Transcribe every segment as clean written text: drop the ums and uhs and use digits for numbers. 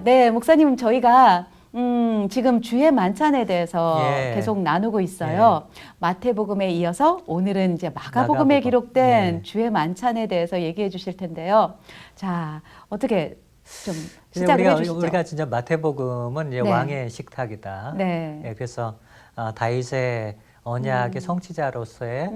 네, 목사님 저희가 지금 주의 만찬에 대해서 예. 계속 나누고 있어요. 마태복음에 이어서 오늘은 이제 마가복음에 마가복음. 기록된 예. 주의 만찬에 대해서 얘기해 주실 텐데요. 자, 어떻게 좀 이제 시작을 해주시죠. 우리가 진짜 마태복음은 이제 네. 왕의 식탁이다. 네. 예, 그래서 다윗의 언약의 성취자로서의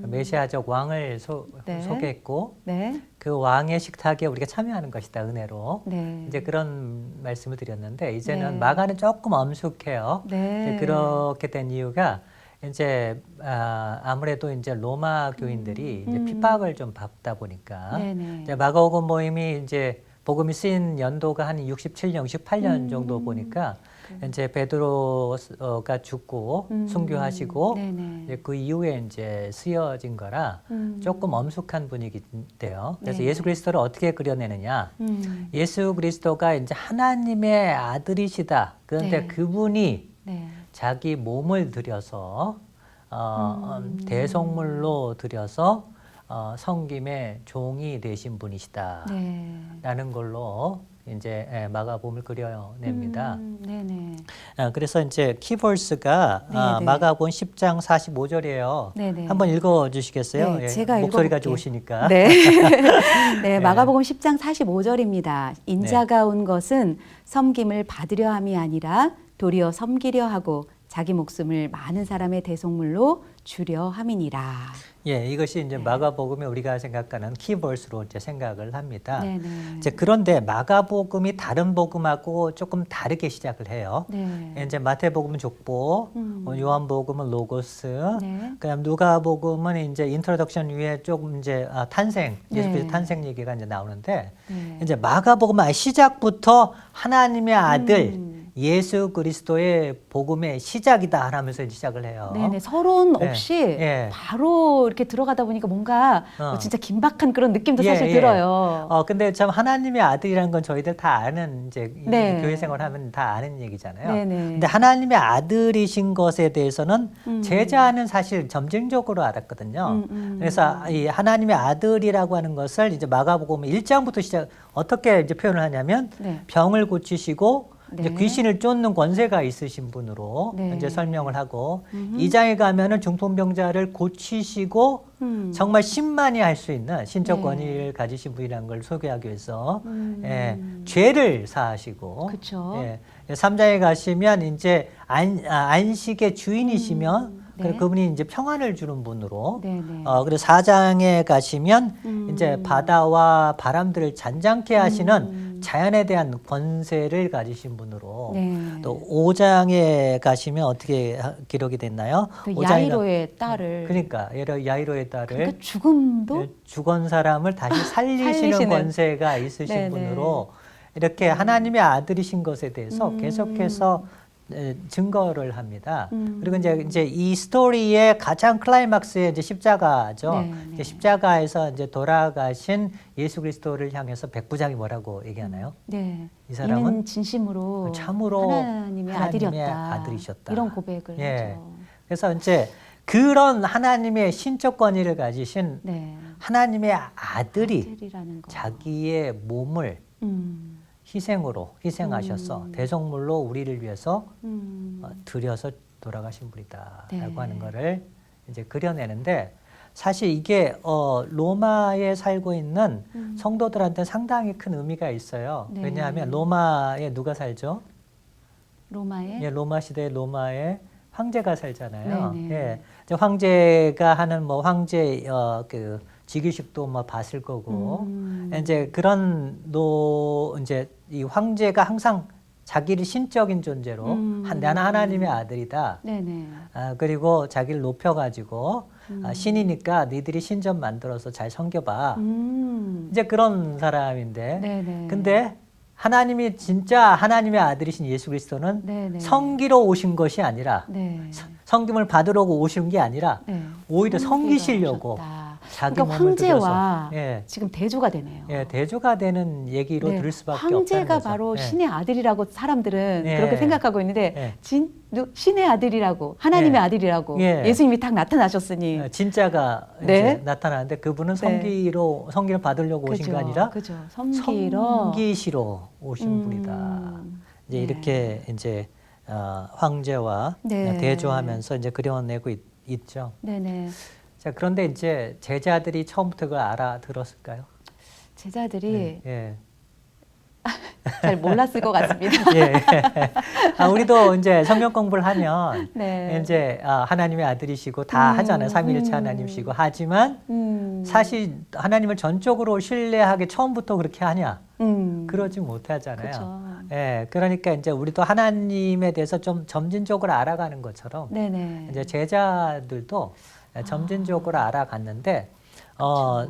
메시아적 왕을 네. 소개했고 네. 그 왕의 식탁에 우리가 참여하는 것이다, 은혜로. 네. 이제 그런 말씀을 드렸는데 이제는 네. 마가는 조금 엄숙해요. 네. 이제 그렇게 된 이유가 이제 아무래도 이제 로마 교인들이 이제 핍박을 좀 받다 보니까 네네. 이제 마가복음 모임이 이제 복음이 쓰인 연도가 한 67년, 68년 정도 보니까 이제 베드로가 죽고 순교하시고 네네. 이제 그 이후에 이제 쓰여진 거라 조금 엄숙한 분위기인데요. 그래서 네. 예수 그리스도를 어떻게 그려내느냐? 예수 그리스도가 이제 하나님의 아들이시다. 그런데 네. 그분이 네. 자기 몸을 들여서 대속물로 들여서 성김의 종이 되신 분이시다. 네. 라는 걸로 이제 마가복음을 그려냅니다. 네네. 그래서 이제 키버스가 네네. 마가복음 10장 45절이에요. 네네. 한번 읽어 주시겠어요? 네, 제가 목소리가 읽어볼게요. 좋으시니까. 네. 네, 마가복음 10장 45절입니다. 인자가 온 것은 섬김을 받으려 함이 아니라 도리어 섬기려 하고 자기 목숨을 많은 사람의 대속물로 주려 함이니라. 예, 이것이 이제 마가복음에 우리가 생각하는 키버스로 이제 생각을 합니다. 네네. 이제 그런데 마가복음이 다른 복음하고 조금 다르게 시작을 해요. 네. 이제 마태복음은 족보, 요한복음은 로고스, 네. 그다음 누가복음은 이제 인트로덕션 위에 조금 이제 탄생, 예수 네. 그리스도 탄생 얘기가 이제 나오는데 네. 이제 마가복음은 시작부터 하나님의 아들 예수 그리스도의 복음의 시작이다 하면서 시작을 해요. 네네. 서론 네. 없이 예. 바로 이렇게 들어가다 보니까 뭔가 진짜 긴박한 그런 느낌도 예, 사실 예. 들어요. 근데 참 하나님의 아들이라는 건 저희들 다 아는 이제 네. 교회 생활하면 다 아는 얘기잖아요. 네네. 근데 하나님의 아들이신 것에 대해서는 제자는 사실 점증적으로 알았거든요. 그래서 이 하나님의 아들이라고 하는 것을 이제 마가복음 1장부터 시작 어떻게 이제 표현을 하냐면 네. 병을 고치시고 이제 네. 귀신을 쫓는 권세가 있으신 분으로 네. 이제 설명을 하고 2장에 가면은 중풍병자를 고치시고 정말 신만이 할 수 있는 신적 네. 권위를 가지신 분이라는 걸 소개하기 위해서 죄를 사하시고 그쵸. 3장에 가시면 이제 안식의 주인이시면 네. 그분이 이제 평안을 주는 분으로 네네. 그래서 4장에 가시면 이제 바다와 바람들을 잔잔케 하시는 자연에 대한 권세를 가지신 분으로 네. 또 5장에 가시면 어떻게 기록이 됐나요? 그 5장에 야이로의 딸을 그러니까 야이로의 딸을 그러니까 죽음도 죽은 사람을 다시 살리시는 살리시는. 권세가 있으신 네네. 분으로 이렇게 하나님의 아들이신 것에 대해서 계속해서 증거를 합니다. 그리고 이제 이 스토리의 가장 클라이막스의 이제 십자가죠. 네, 네. 이제 십자가에서 이제 돌아가신 예수 그리스도를 향해서 백부장이 뭐라고 얘기하나요? 네. 이 사람은 이는 진심으로 참으로 하나님의 아들이었다. 아들이셨다. 이런 고백을 예. 하죠. 그래서 이제 그런 하나님의 신적 권위를 가지신 네. 하나님의 아들이 아들이라는 거. 자기의 몸을 희생하셔서 대속물로 우리를 위해서 드려서 돌아가신 분이다라고 네. 하는 거를 이제 그려내는데 사실 이게 로마에 살고 있는 성도들한테 상당히 큰 의미가 있어요. 네. 왜냐하면 로마에 누가 살죠? 로마의 예, 로마 시대 로마에 황제가 살잖아요. 네네. 예, 이제 황제가 하는 뭐 황제 그 직위식도 뭐 봤을 거고 이제 그런 이제 이 황제가 항상 자기를 신적인 존재로 나는 하나님의 아들이다. 네네. 그리고 자기를 높여가지고 신이니까 니들이 신 좀 만들어서 잘 섬겨봐. 이제 그런 사람인데 네네. 근데 하나님이 진짜 하나님의 아들이신 예수 그리스도는 네네. 섬기러 오신 것이 아니라 네. 섬김을 받으러 오신 게 아니라 네. 오히려 섬기러 섬기시려고 오셨다. 자기 그러니까 몸을 황제와 들여서 예, 지금 대조가 되네요. 예, 대조가 되는 얘기로 네, 들을 수밖에 없다는 황제가 거죠. 바로 예, 신의 아들이라고 사람들은 예, 그렇게 생각하고 있는데 예, 신의 아들이라고 하나님의 예, 아들이라고 예. 예수님이 딱 나타나셨으니 진짜가 네. 이제 나타나는데 그분은 네. 성기를 받으려고 오신 게 아니라 그죠. 섬기러 섬기시러 오신 분이다. 이제 네. 이렇게 이제 황제와 네. 대조하면서 이제 그려내고 있죠. 네네. 자, 그런데 이제 제자들이 처음부터 그걸 알아들었을까요? 제자들이 예. 잘 몰랐을 것 같습니다. 예. 우리도 이제 성경 공부를 하면 네. 이제 하나님의 아들이시고 다 하잖아요. 삼위일체 하나님이시고 하지만 사실 하나님을 전적으로 신뢰하게 처음부터 그렇게 하냐? 그러지 못하잖아요. 그쵸. 예. 그러니까 이제 우리도 하나님에 대해서 좀 점진적으로 알아가는 것처럼 네네. 이제 제자들도 점진적으로 알아갔는데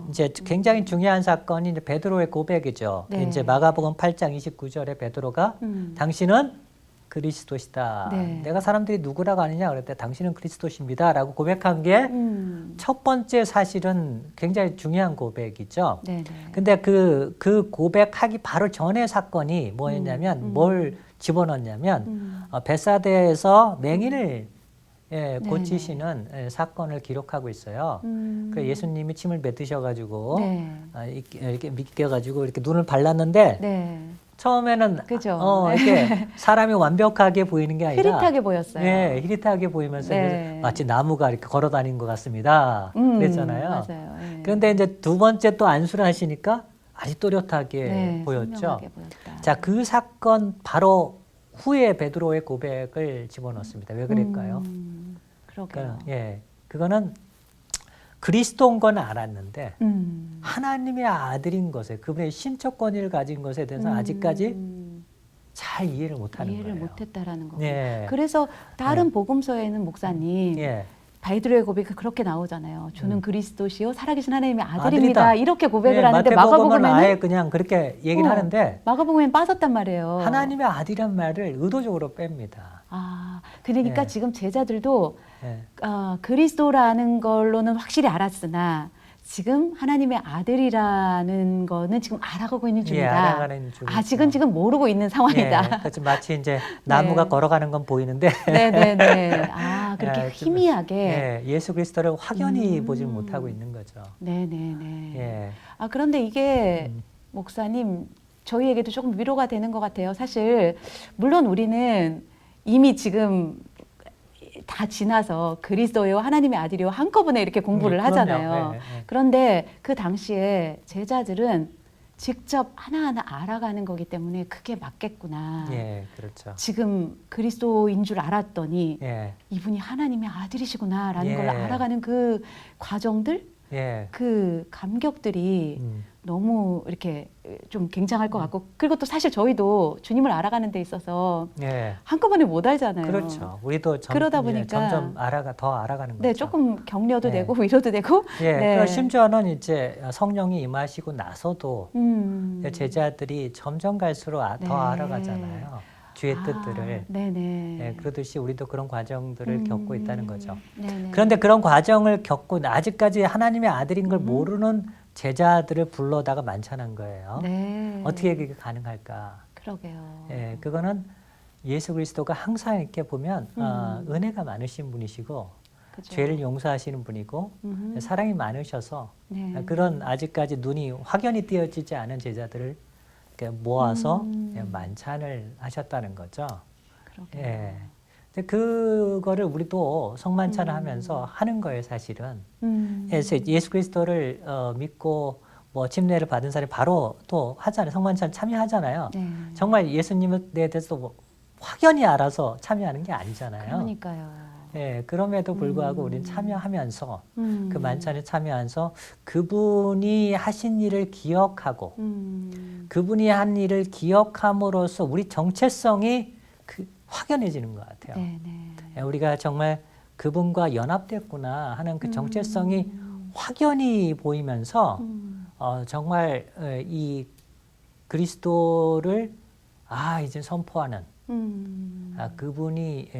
이제 굉장히 중요한 사건이 이제 베드로의 고백이죠. 네. 이제 마가복음 8장 29절에 베드로가 당신은 그리스도시다. 네. 내가 사람들이 누구라고 하느냐 그랬더니 당신은 그리스도십니다라고 고백한 게 첫 번째 사실은 굉장히 중요한 고백이죠. 네네. 근데 그 고백하기 바로 전의 사건이 뭐였냐면 뭘 집어넣냐면 벳사다에서 맹인을 고치시는 사건을 기록하고 있어요. 그 예수님이 침을 뱉으셔가지고 네. 이렇게 믿겨가지고 이렇게 눈을 발랐는데 네. 처음에는 그죠. 이렇게 사람이 완벽하게 보이는 게 아니라 흐릿하게 보였어요. 네, 흐릿하게 보이면서 네. 마치 나무가 이렇게 걸어다니는 것 같습니다. 그랬잖아요. 맞아요. 네. 그런데 이제 두 번째 또 안수를 하시니까 아주 또렷하게 네, 보였죠. 선명하게 보였다. 자, 그 사건 바로 후에 베드로의 고백을 집어넣습니다. 왜 그럴까요? 그러게요. 그거는 그리스도인 건 알았는데 음. 하나님의 아들인 것에 그분의 신적 권위를 가진 것에 대해서 아직까지 잘 이해를 못하는 이해를 거예요. 못했다라는 거고. 예. 그래서 다른 복음서에는 목사님 예. 베드로의 고백이 그렇게 나오잖아요. 주는 그리스도시요 살아계신 하나님의 아들이다. 아들입니다. 이렇게 고백을 예, 하는데 마태복음은 아예 마가복음에는 그냥 그렇게 얘기를 하는데 마가복음에는 빠졌단 말이에요. 하나님의 아들이란 말을 의도적으로 뺍니다. 그러니까 예. 지금 제자들도 예. 그리스도라는 걸로는 확실히 알았으나 지금 하나님의 아들이라는 거는 지금 알아가고 있는 중이다. 알아가는 중이죠. 아직은 지금 모르고 있는 상황이다. 그래서 마치 이제 나무가 걸어가는 건 보이는데 네네네. 그렇게 희미하게. 예수 그리스도를 확연히 보지 못하고 있는 거죠. 네네네. 예. 그런데 이게 목사님 저희에게도 조금 위로가 되는 것 같아요. 사실 물론 우리는 이미 지금 다 지나서 그리스도요 하나님의 아들이요 한꺼번에 이렇게 공부를 하잖아요. 그런데 그 당시에 제자들은 직접 하나하나 알아가는 거기 때문에 그게 맞겠구나. 예, 그렇죠. 지금 그리스도인 줄 알았더니 예. 이분이 하나님의 아들이시구나라는 예. 걸 알아가는 그 과정들, 예. 그 감격들이 너무 이렇게 좀 굉장할 것 같고, 그리고 또 사실 저희도 주님을 알아가는 데 있어서 예. 한꺼번에 못 알잖아요. 그렇죠. 우리도 그러다 보니까 점점 더 알아가는 거죠. 네, 조금 격려도 네. 되고 위로도 되고. 예, 네. 그 심지어는 이제 성령이 임하시고 나서도 제자들이 점점 갈수록 네. 더 알아가잖아요. 주의 뜻들을. 네네. 예, 그러듯이 우리도 그런 과정들을 겪고 있다는 거죠. 네네. 그런데 그런 과정을 겪고 아직까지 하나님의 아들인 걸 모르는 제자들을 불러다가 만찬한 거예요. 네. 어떻게 그게 가능할까? 그러게요. 예, 그거는 예수 그리스도가 항상 이렇게 보면 은혜가 많으신 분이시고 그죠. 죄를 용서하시는 분이고 사랑이 많으셔서 네. 그런 아직까지 눈이 확연히 띄어지지 않은 제자들을 이렇게 모아서 만찬을 하셨다는 거죠. 그러게요. 예. 근데 그거를 우리도 성만찬을 하면서 하는 거예요, 사실은. 그래서 예수 그리스도를 믿고 뭐 침례를 받은 사람이 바로 또 하잖아요. 성만찬 참여하잖아요. 네. 정말 예수님에 대해서 뭐 확연히 알아서 참여하는 게 아니잖아요. 그러니까요. 예, 그럼에도 불구하고 우리는 참여하면서 그 만찬에 참여하면서 그분이 하신 일을 기억하고 그분이 한 일을 기억함으로써 우리 정체성이 확연해지는 것 같아요. 네네. 예, 우리가 정말 그분과 연합됐구나 하는 그 정체성이 확연히 보이면서 정말 이 그리스도를 이제 선포하는 그분이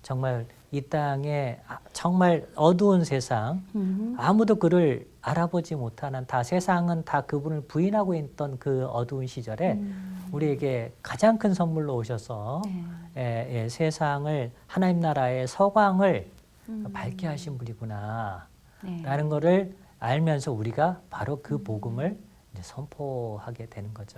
정말 이 땅에 정말 어두운 세상, 아무도 그를 알아보지 못하는 세상은 다 그분을 부인하고 있던 그 어두운 시절에 우리에게 가장 큰 선물로 오셔서 세상을 하나님 나라의 서광을 밝게 하신 분이구나 라는 거를 알면서 우리가 바로 그 복음을 이제 선포하게 되는 거죠.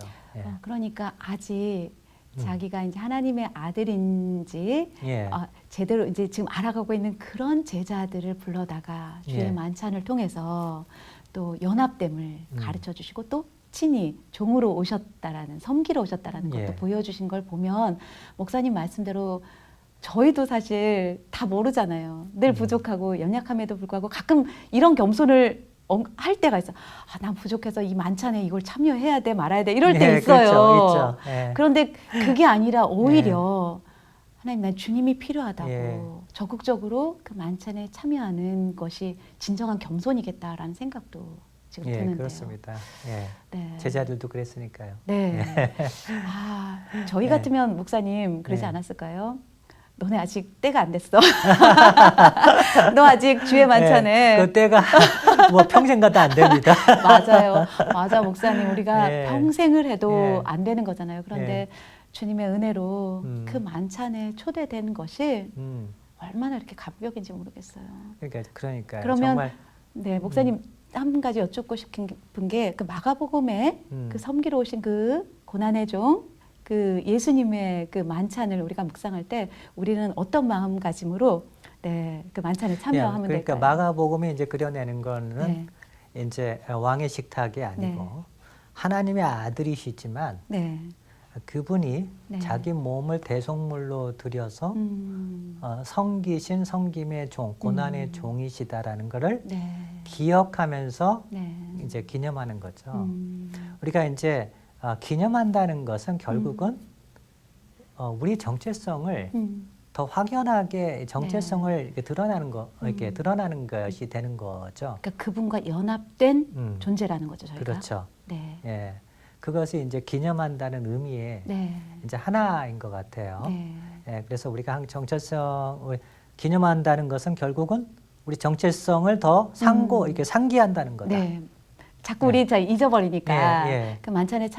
그러니까 아직 자기가 이제 하나님의 아들인지 예. 제대로 이제 지금 알아가고 있는 그런 제자들을 불러다가 주의 예. 만찬을 통해서 또 연합됨을 가르쳐 주시고 또 친히 종으로 오셨다라는, 섬기러 오셨다라는 것도 예. 보여주신 걸 보면 목사님 말씀대로 저희도 사실 다 모르잖아요. 늘 부족하고 연약함에도 불구하고 가끔 이런 겸손을 할 때가 있어. 난 부족해서 이 만찬에 이걸 참여해야 돼 말아야 돼 이럴 때 있어요. 그렇죠, 있죠. 예. 그런데 그게 아니라 오히려 하나님, 난 주님이 필요하다고 예. 적극적으로 그 만찬에 참여하는 것이 진정한 겸손이겠다라는 생각도 지금 드는데요. 그렇습니다. 예. 네. 제자들도 그랬으니까요. 네. 저희 네. 같으면 목사님 그러지 네. 않았을까요? 너네 아직 때가 안 됐어. 너 아직 주의 만찬에. 그 때가 뭐 평생 가도 안 됩니다. 맞아요. 맞아, 목사님. 우리가 예. 평생을 해도 예. 안 되는 거잖아요. 그런데 주님의 은혜로 그 음. 만찬에 초대된 것이 음. 얼마나 이렇게 감격인지 모르겠어요. 그러니까요. 그러면 정말 네, 목사님 한 가지 여쭙고 싶은 게 그 마가복음에 그 섬기러 오신 그 고난의 종, 그 예수님의 그 만찬을 우리가 묵상할 때 우리는 어떤 마음가짐으로 그 만찬에 참여하면 그러니까 될까요? 마가복음이 이제 그려내는 거는 네. 이제 왕의 식탁이 아니고 하나님의 아들이시지만 그분이 자기 몸을 대속물로 들여서 섬기신 섬김의 종, 고난의 종이시다라는 것을 기억하면서 이제 기념하는 거죠. 우리가 이제 기념한다는 것은 결국은 우리 정체성을 더 확연하게 정체성을 이렇게 드러나는 이렇게 드러나는 것이 되는 거죠. 그러니까 그분과 연합된 존재라는 거죠, 저희가. 그렇죠. 네. 예, 그것이 이제 기념한다는 의미의 이제 하나인 것 같아요. 예, 그래서 우리가 정체성을 기념한다는 것은 결국은 우리 정체성을 더 이렇게 상기한다는 거다. 네. 자꾸 우리 잊어버리니까 그 만찬에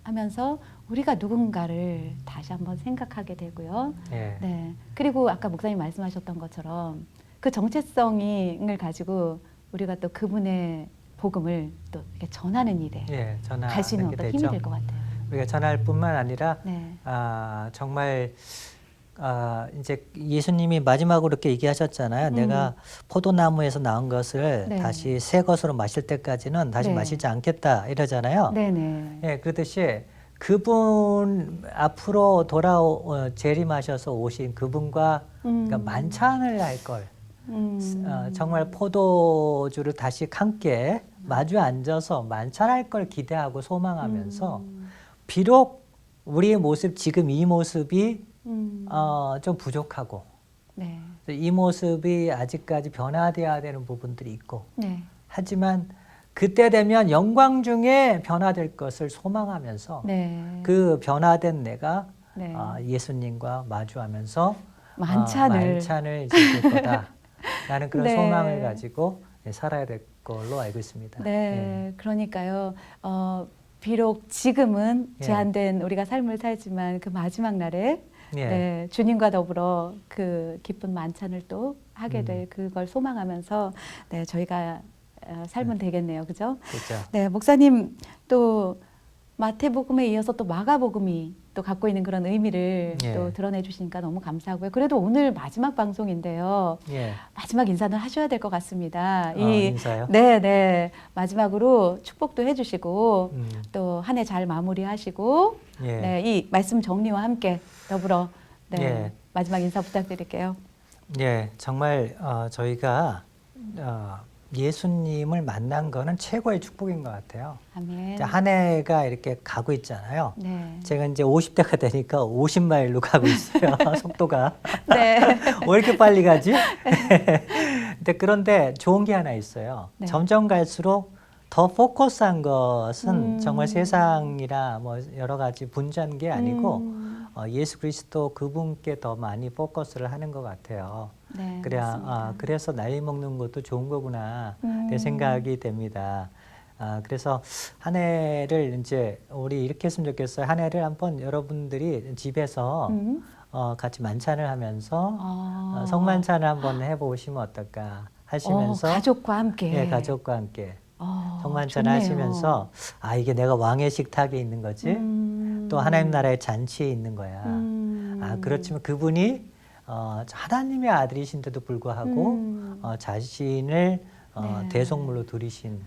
하면서 우리가 누군가를 다시 한번 생각하게 되고요. 네. 그리고 아까 목사님 말씀하셨던 것처럼 그 정체성을 가지고 우리가 또 그분의 복음을 또 이렇게 전하는 일에 갈 수 있는 어떤 힘이 될 것 같아요. 우리가 전할 뿐만 아니라 정말 이제 예수님이 마지막으로 이렇게 얘기하셨잖아요. 내가 포도나무에서 나온 것을 다시 새 것으로 마실 때까지는 다시 마시지 않겠다 이러잖아요. 예, 그렇듯이 그분 앞으로 재림하셔서 오신 그분과 그러니까 만찬을 할 걸. 정말 포도주를 다시 함께 마주 앉아서 만찬할 걸 기대하고 소망하면서 비록 우리의 모습, 지금 이 모습이 좀 부족하고 이 모습이 아직까지 변화되어야 되는 부분들이 있고 하지만 그때 되면 영광 중에 변화될 것을 소망하면서 그 변화된 내가 예수님과 마주하면서 만찬을 지킬 거다라는 그런 소망을 가지고 살아야 될 걸로 알고 있습니다. 그러니까요. 비록 지금은 제한된 우리가 삶을 살지만 그 마지막 날에 주님과 더불어 그 기쁜 만찬을 또 하게 될 그걸 소망하면서 저희가 살면 되겠네요. 그죠? 그렇죠. 네, 목사님 또 마태복음에 이어서 또 마가복음이 또 갖고 있는 그런 의미를 또 드러내 주시니까 너무 감사하고요. 그래도 오늘 마지막 방송인데요. 마지막 인사는 하셔야 될 것 같습니다. 인사요? 네. 마지막으로 축복도 해주시고 또 한 해 잘 마무리하시고 이 말씀 정리와 함께 더불어 마지막 인사 부탁드릴게요. 정말 저희가 예수님을 만난 거는 최고의 축복인 것 같아요. 아멘. 한 해가 이렇게 가고 있잖아요. 제가 이제 50대가 되니까 50마일로 가고 있어요. 속도가. 왜 이렇게 빨리 가지? 그런데 좋은 게 하나 있어요. 점점 갈수록 더 포커스한 것은 정말 세상이라 뭐 여러 가지 분주한 게 아니고 예수 그리스도 그분께 더 많이 포커스를 하는 것 같아요. 네, 그래야 맞습니다. 그래서 나이 먹는 것도 좋은 거구나 내 생각이 됩니다. 그래서 한 해를 이제 우리 이렇게 했으면 좋겠어요. 한 해를 한번 여러분들이 집에서 같이 만찬을 하면서 성만찬을 한번 해보시면 어떨까 하시면서 가족과 함께. 예, 가족과 함께 성만찬 좋네요. 하시면서 이게 내가 왕의 식탁에 있는 거지 또 하나님 나라의 잔치에 있는 거야. 그렇지만 그분이 하나님의 아들이신데도 불구하고 자신을 네. 대속물로 들이신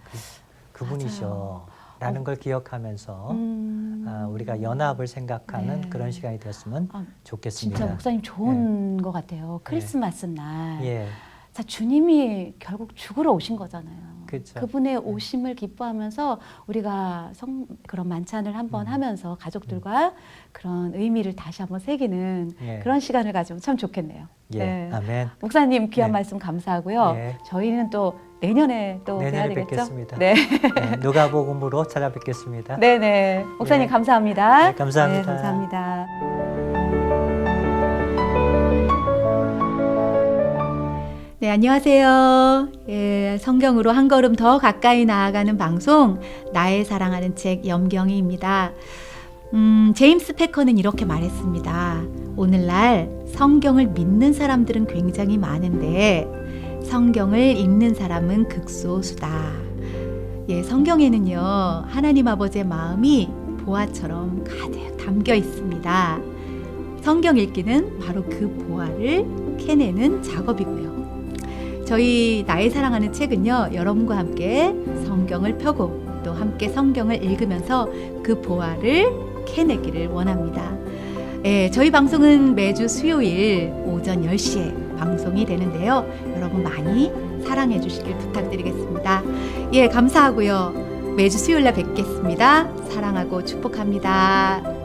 그분이셔 라는 걸 기억하면서 우리가 연합을 생각하는 네. 그런 시간이 되었으면 좋겠습니다. 진짜 목사님 좋은 것 같아요. 크리스마스 날. 예. 자, 주님이 결국 죽으러 오신 거잖아요. 그렇죠. 그분의 오심을 기뻐하면서 우리가 그런 만찬을 한번 하면서 가족들과 그런 의미를 다시 한번 새기는 예. 그런 시간을 가지면 참 좋겠네요. 예. 네. 아멘. 목사님 귀한 네. 말씀 감사하고요. 예. 저희는 또 내년에 또 뵈야 내년에 되겠죠? 뵙겠습니다. 네. 네, 누가복음으로 찾아뵙겠습니다. 네네. 목사님 예. 감사합니다. 네, 감사합니다. 네, 감사합니다. 네, 안녕하세요. 예, 성경으로 한 걸음 더 가까이 나아가는 방송, 나의 사랑하는 책 염경이입니다. 제임스 패커는 이렇게 말했습니다. 오늘날 성경을 믿는 사람들은 굉장히 많은데 성경을 읽는 사람은 극소수다. 예, 성경에는요, 하나님 아버지의 마음이 보화처럼 가득 담겨 있습니다. 성경 읽기는 바로 그 보화를 캐내는 작업이고요. 저희 나의 사랑하는 책은요, 여러분과 함께 성경을 펴고 또 함께 성경을 읽으면서 그 보화를 캐내기를 원합니다. 예, 저희 방송은 매주 수요일 오전 10시에 방송이 되는데요. 여러분 많이 사랑해 주시길 부탁드리겠습니다. 예, 감사하고요. 매주 수요일 날 뵙겠습니다. 사랑하고 축복합니다.